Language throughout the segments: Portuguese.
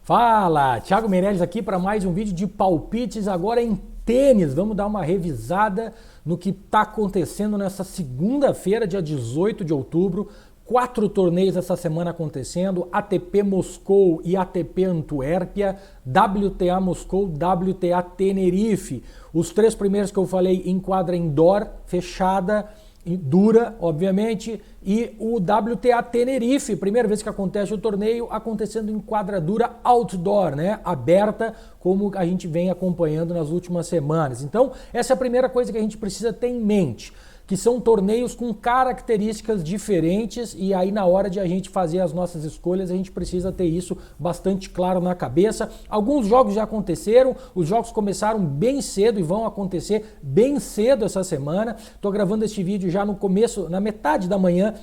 Fala, Thiago Meirelles aqui para mais um vídeo de palpites agora em tênis. Vamos dar uma revisada no que está acontecendo nessa segunda-feira, dia 18 de outubro. 4 torneios essa semana acontecendo, ATP Moscou e ATP Antuérpia, WTA Moscou, WTA Tenerife. Os 3 primeiros que eu falei em quadra indoor, fechada, dura, obviamente, e o WTA Tenerife, primeira vez que acontece o torneio, acontecendo em quadra dura outdoor, né? Aberta, como a gente vem acompanhando nas últimas semanas. Então, essa é a primeira coisa que a gente precisa ter em mente, que são torneios com características diferentes e aí na hora de a gente fazer as nossas escolhas a gente precisa ter isso bastante claro na cabeça. Alguns jogos já aconteceram, os jogos começaram bem cedo e vão acontecer bem cedo essa semana. Estou gravando este vídeo já no começo, na metade da manhã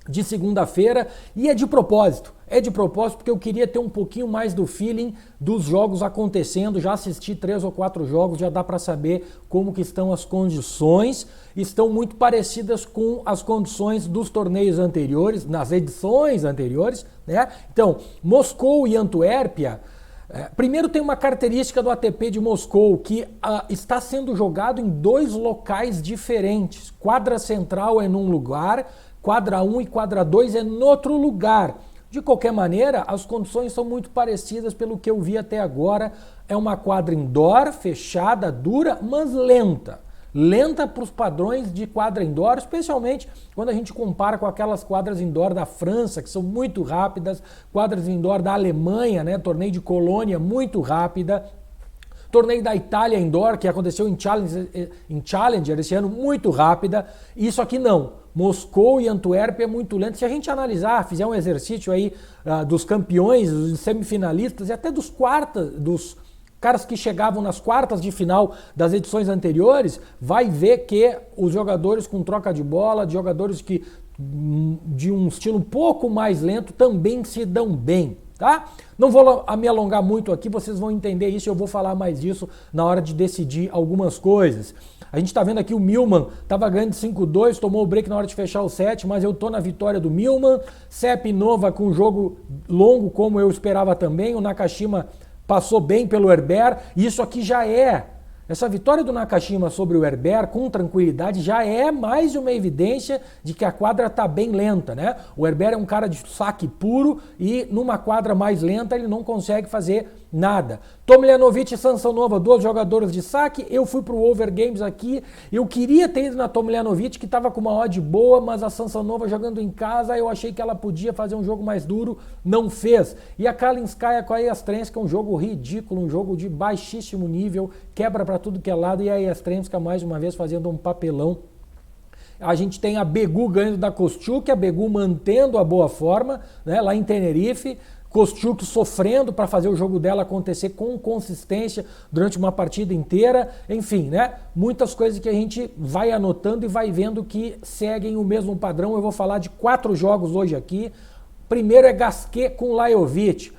de segunda-feira e é de propósito porque eu queria ter um pouquinho mais do feeling dos jogos acontecendo. Já assisti 3 ou 4 jogos, já dá para saber como que estão as condições. Estão muito parecidas com as condições dos torneios anteriores, nas edições anteriores, né? Então, Moscou e Antuérpia, primeiro tem uma característica do ATP de Moscou, que está sendo jogado em 2 locais diferentes. Quadra central é num lugar, quadra 1 e quadra 2 é em outro lugar. De qualquer maneira, as condições são muito parecidas pelo que eu vi até agora. É uma quadra indoor, fechada, dura, mas lenta. Lenta para os padrões de quadra indoor, especialmente quando a gente compara com aquelas quadras indoor da França, que são muito rápidas, quadras indoor da Alemanha, né? Torneio de Colônia, muito rápida. Torneio da Itália indoor, que aconteceu em Challenger esse ano, muito rápida. Isso aqui não. Moscou e Antuérpia é muito lento. Se a gente analisar, fizer um exercício aí dos campeões, dos semifinalistas e até dos caras que chegavam nas quartas de final das edições anteriores, vai ver que os jogadores com troca de bola, de jogadores que de um estilo um pouco mais lento também se dão bem. Tá? Não vou me alongar muito aqui, vocês vão entender isso e eu vou falar mais disso na hora de decidir algumas coisas. A gente está vendo aqui o Millman, estava ganhando de 5-2, tomou o break na hora de fechar o set, mas eu estou na vitória do Millman. Sepp Nova com um jogo longo como eu esperava também, o Nakashima passou bem pelo Herbert, e isso aqui já é. Essa vitória do Nakashima sobre o Herbert com tranquilidade já é mais uma evidência de que a quadra está bem lenta, né? O Herbert é um cara de saque puro e numa quadra mais lenta ele não consegue fazer nada. Tomljanovic e Samsonova, 2 jogadores de saque. Eu fui para o Over Games aqui. Eu queria ter ido na Tomljanovic, que estava com uma odd boa, mas a Samsonova jogando em casa, eu achei que ela podia fazer um jogo mais duro, não fez. E a Kalinskaya com a Yastremska, um jogo ridículo, um jogo de baixíssimo nível, quebra para tudo que é lado, e a Yastremska mais uma vez fazendo um papelão. A gente tem a Begu ganhando da Kostyuk, a Begu mantendo a boa forma, né, lá em Tenerife. Kostyuk sofrendo para fazer o jogo dela acontecer com consistência durante uma partida inteira. Enfim, né? Muitas coisas que a gente vai anotando e vai vendo que seguem o mesmo padrão. Eu vou falar de 4 jogos hoje aqui. Primeiro é Gasquet com Lajovic.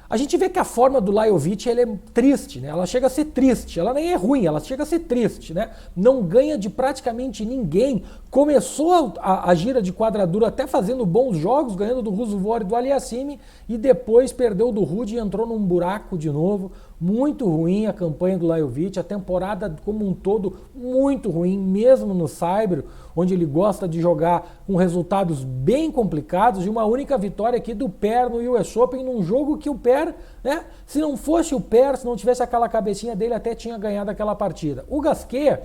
A gente vê que a forma do Lajovic é triste, né? Ela chega a ser triste, ela nem é ruim, ela chega a ser triste, né? Não ganha de praticamente ninguém. Começou a gira de quadradura até fazendo bons jogos, ganhando do Rusevor e do Aliassime, e depois perdeu do Ruud e entrou num buraco de novo. Muito ruim a campanha do Lajovic, a temporada como um todo muito ruim, mesmo no Saibro, onde ele gosta de jogar com resultados bem complicados, e uma única vitória aqui do Per no US Open, num jogo que o Per, né, se não fosse o Per, se não tivesse aquela cabecinha dele, até tinha ganhado aquela partida. O Gasquet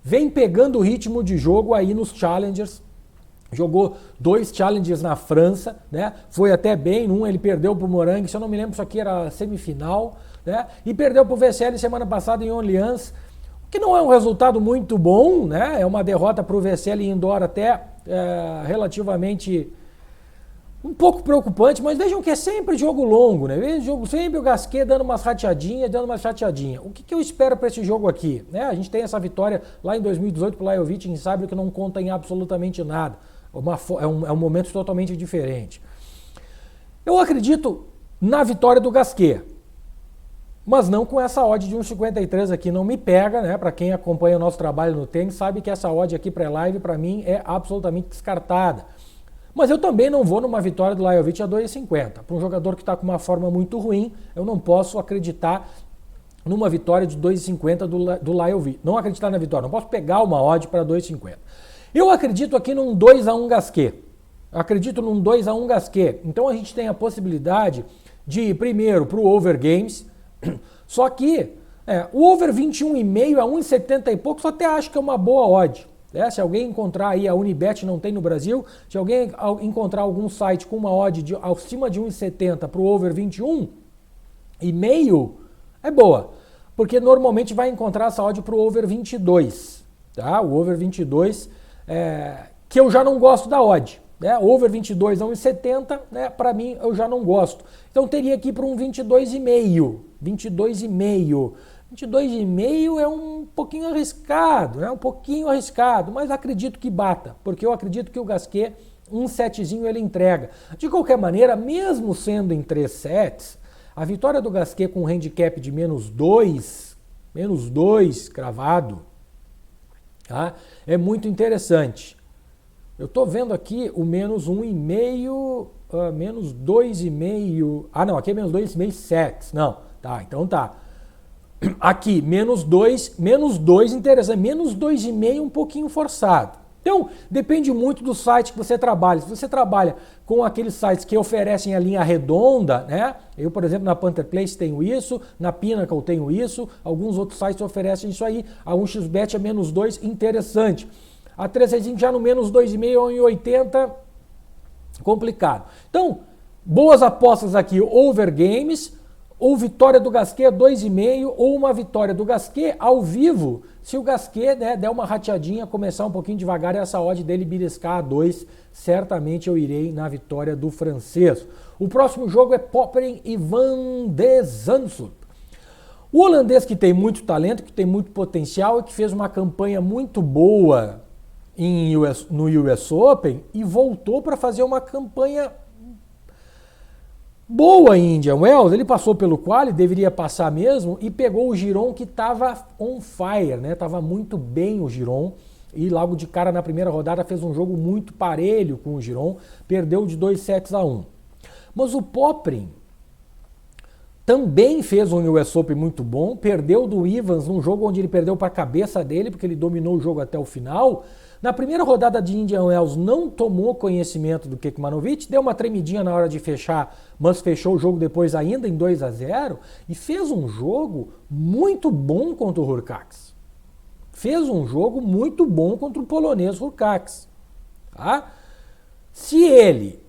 vem pegando o ritmo de jogo aí nos Challengers, jogou 2 Challengers na França, né? Foi até bem, num ele perdeu para o Morangue, se eu não me lembro, isso aqui era semifinal, né? E perdeu para o VSL semana passada em Orleans, que não é um resultado muito bom, né? É uma derrota para o VSL indoor até relativamente um pouco preocupante, mas vejam que é sempre jogo longo, né? Vejam sempre o Gasquet dando umas rateadinhas. O que eu espero para esse jogo aqui? Né? A gente tem essa vitória lá em 2018 para o Lajovic, a gente sabe que não conta em absolutamente nada. É um momento totalmente diferente. Eu acredito na vitória do Gasquet, mas não com essa odd de 1,53 aqui, não me pega, né? Para quem acompanha o nosso trabalho no tênis, sabe que essa odd aqui pré-live para mim é absolutamente descartada. Mas eu também não vou numa vitória do Lajovic a 2,50. Para um jogador que está com uma forma muito ruim, eu não posso acreditar numa vitória de 2,50 do Lajovic. Não acreditar na vitória, não posso pegar uma odd para 2,50. Eu acredito aqui num 2-1 Gasquet. Acredito num 2-1 Gasquet. Então a gente tem a possibilidade de ir primeiro para o over games. Só que o over 21,5 a 1,70 e pouco, só até acho que é uma boa odd. Se alguém encontrar aí, a Unibet não tem no Brasil, se alguém encontrar algum site com uma odd acima de 1,70 para o over 21,5, é boa. Porque normalmente vai encontrar essa odd para o over 22. Tá? O over 22, que eu já não gosto da odd. Over 22 a 1,70, para mim eu já não gosto. Então teria que ir para um 22,5. 22,5. 22,5 é um pouquinho arriscado, mas acredito que bata, porque eu acredito que o Gasquet, um setzinho ele entrega. De qualquer maneira, mesmo sendo em 3 sets, a vitória do Gasquet com um handicap de -2 cravado, tá? É muito interessante. Eu estou vendo aqui o -1,5, -2,5. Não, aqui é -2,5 sets. Não, tá, então tá. Aqui, -2 interessante, -2,5 um pouquinho forçado. Então, depende muito do site que você trabalha. Se você trabalha com aqueles sites que oferecem a linha redonda, Eu, por exemplo, na Panther Place tenho isso, na Pinnacle tenho isso, alguns outros sites oferecem isso aí. A 1xBet é -2, interessante. A 365 já no -2,5 ou em 80, complicado. Então, boas apostas aqui, over games, ou vitória do Gasquet 2,5, ou uma vitória do Gasquet ao vivo, se o Gasquet der uma rateadinha, começar um pouquinho devagar, essa odd dele beliscar a 2, certamente eu irei na vitória do francês. O próximo jogo é Popyrin e Van de Zandschulp. O holandês que tem muito talento, que tem muito potencial e que fez uma campanha muito boa no US Open e voltou para fazer uma campanha boa em Indian Wells. Ele passou pelo quali, deveria passar mesmo, e pegou o Giron que estava on fire, Tava muito bem o Giron, e logo de cara na primeira rodada fez um jogo muito parelho com o Giron, perdeu de 2-1. Mas o Popyrin também fez um US Open muito bom, perdeu do Evans num jogo onde ele perdeu para a cabeça dele, porque ele dominou o jogo até o final. Na primeira rodada de Indian Wells não tomou conhecimento do Kekmanovic, deu uma tremidinha na hora de fechar, mas fechou o jogo depois ainda em 2-0 e fez um jogo muito bom contra o Hurkacz. Fez um jogo muito bom contra o polonês Hurkacz. Tá? Se ele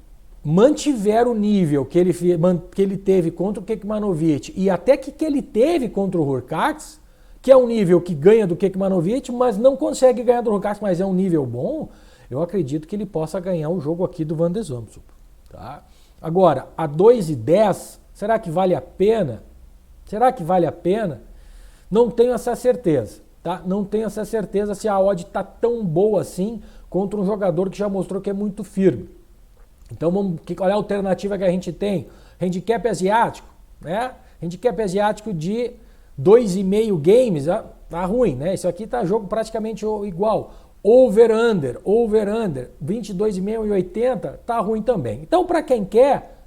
mantiver o nível que ele teve contra o Kekmanovic e até que ele teve contra o Hurkacz, que é um nível que ganha do Kekmanovic, mas não consegue ganhar do Hurkacz, mas é um nível bom, eu acredito que ele possa ganhar o jogo aqui do Van de Zandschulp. Tá? Agora, a 2,10, será que vale a pena? Não tenho essa certeza. Tá? Não tenho essa certeza se a odd está tão boa assim contra um jogador que já mostrou que é muito firme. Então, qual é a alternativa que a gente tem? Handicap asiático, Handicap asiático de 2,5 games, tá ruim, Isso aqui tá jogo praticamente igual. Over-under, 22,5 e 80, tá ruim também. Então, para quem quer,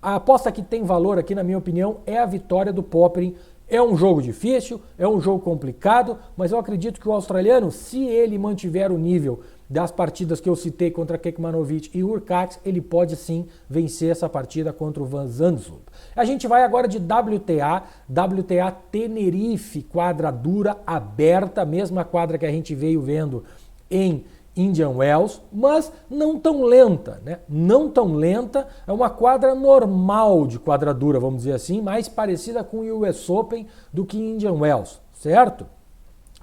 a aposta que tem valor aqui, na minha opinião, é a vitória do Popyrin. É um jogo difícil, é um jogo complicado, mas eu acredito que o australiano, se ele mantiver o nível das partidas que eu citei contra Kekmanovic e Hurkacz, ele pode sim vencer essa partida contra o Van Zandschulp. A gente vai agora de WTA Tenerife, quadra dura, aberta, mesma quadra que a gente veio vendo em Indian Wells, mas não tão lenta, Não tão lenta, é uma quadra normal de quadradura, vamos dizer assim, mais parecida com o US Open do que Indian Wells, certo?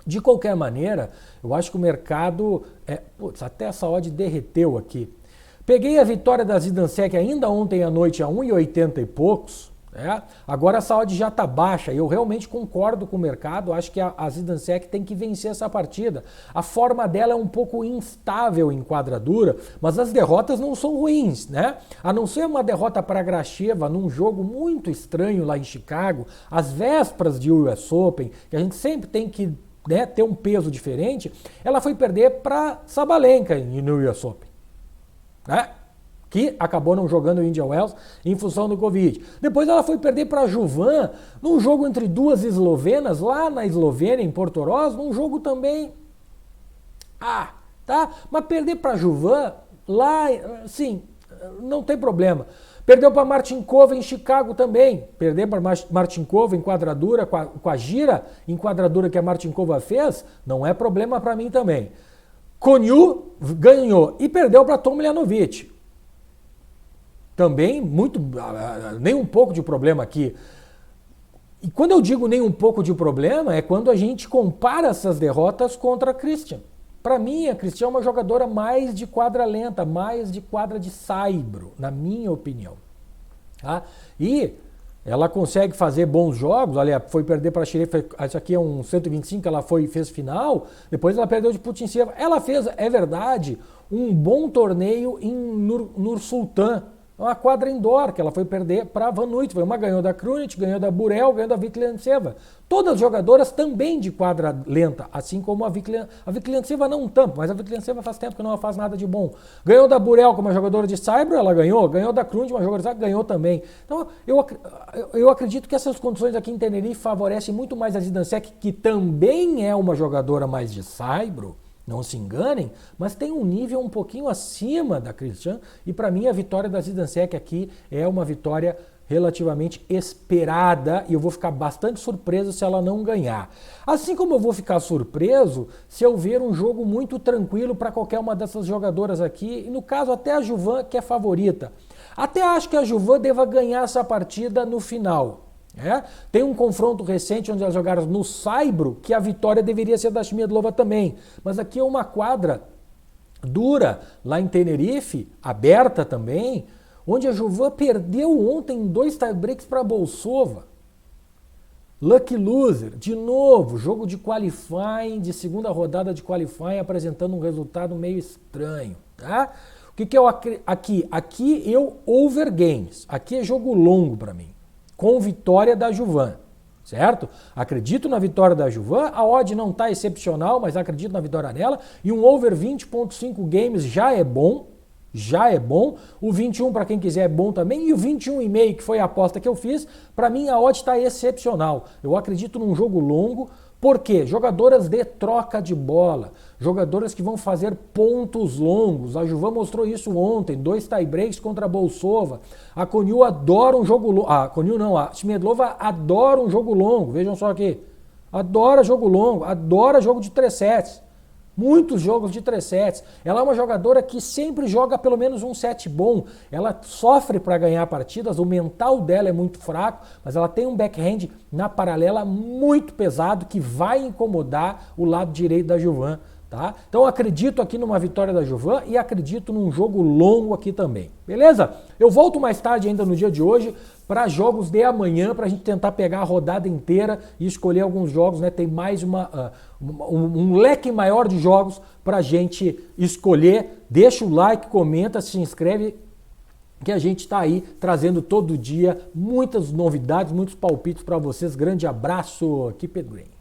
De qualquer maneira, eu acho que o mercado... até essa odd derreteu aqui. Peguei a vitória da Zidansek ainda ontem à noite a 1,80 e poucos. Agora essa odd já está baixa e eu realmente concordo com o mercado. Acho que a Zidansek tem que vencer essa partida. A forma dela é um pouco instável em quadradura, mas as derrotas não são ruins, A não ser uma derrota para a Gracheva num jogo muito estranho lá em Chicago, às vésperas de US Open, que a gente sempre tem que ter um peso diferente, ela foi perder para Sabalenka no US Open. que acabou não jogando o Indian Wells em função do Covid. Depois ela foi perder para a Juvan, num jogo entre duas eslovenas, lá na Eslovênia, em Portoroz, num jogo também... tá? Mas perder para a Juvan, lá, sim, não tem problema. Perdeu para Martincova em Chicago também. Perder para Martincova em quadradura, com a gira em quadradura que a Martincova fez, não é problema para mim também. Konyu ganhou e perdeu para Tomljanovic. Também nem um pouco de problema aqui. E quando eu digo nem um pouco de problema, é quando a gente compara essas derrotas contra a Christian. Para mim, a Christian é uma jogadora mais de quadra lenta, mais de quadra de saibro, na minha opinião. Tá? E ela consegue fazer bons jogos, olha, foi perder para a Xerif, isso aqui é um 125, ela fez final, depois ela perdeu de Putintseva. Ela fez, é verdade, um bom torneio em Nur-Sultan, uma quadra indoor, que ela foi perder para a Van Uyt. Foi uma ganhou da Krunic, ganhou da Burel, ganhou da Vikliantseva. Todas jogadoras também de quadra lenta, assim como a Vikliantseva não tanto, mas a Vikliantseva faz tempo que não faz nada de bom. Ganhou da Burel como uma jogadora de saibro, ela ganhou da Krunic, uma jogadora de saibro, ganhou também. Então eu acredito que essas condições aqui em Tenerife favorecem muito mais a Zidansek, que também é uma jogadora mais de saibro, não se enganem, mas tem um nível um pouquinho acima da Christian, e para mim a vitória da Zidansek aqui é uma vitória relativamente esperada, e eu vou ficar bastante surpreso se ela não ganhar. Assim como eu vou ficar surpreso se eu ver um jogo muito tranquilo para qualquer uma dessas jogadoras aqui, e no caso até a Juvan, que é favorita. Até acho que a Juvan deva ganhar essa partida no final. Tem um confronto recente onde elas jogaram no saibro, que a vitória deveria ser da Shmiedlova também. Mas aqui é uma quadra dura, lá em Tenerife, aberta também, onde a Juvan perdeu ontem 2 tiebreaks para a Bolsova. Lucky loser, de novo, jogo de qualifying, de segunda rodada de qualifying, apresentando um resultado meio estranho. Tá? O que eu aqui? Aqui eu over games, aqui é jogo longo para mim, com vitória da Juvan, certo? Acredito na vitória da Juvan, a odd não está excepcional, mas acredito na vitória dela, e um over 20.5 games já é bom, o 21 para quem quiser é bom também, e o 21,5 que foi a aposta que eu fiz, para mim a odd está excepcional. Eu acredito num jogo longo, porque jogadoras de troca de bola, jogadoras que vão fazer pontos longos. A Juvan mostrou isso ontem, 2 tiebreaks contra a Bolsova. A Konyu adora um jogo longo. A Konyu não, a Shmiedlova adora um jogo longo. Vejam só aqui. Adora jogo longo, adora jogo de 3 sets. Muitos jogos de 3 sets. Ela é uma jogadora que sempre joga pelo menos um set bom. Ela sofre para ganhar partidas, o mental dela é muito fraco, mas ela tem um backhand na paralela muito pesado que vai incomodar o lado direito da Juvan. Tá? Então acredito aqui numa vitória da Juvan e acredito num jogo longo aqui também. Beleza? Eu volto mais tarde ainda no dia de hoje para jogos de amanhã, para a gente tentar pegar a rodada inteira e escolher alguns jogos, né? Tem mais um leque maior de jogos para a gente escolher. Deixa o like, comenta, se inscreve, que a gente está aí trazendo todo dia muitas novidades, muitos palpites para vocês. Grande abraço, keep it green.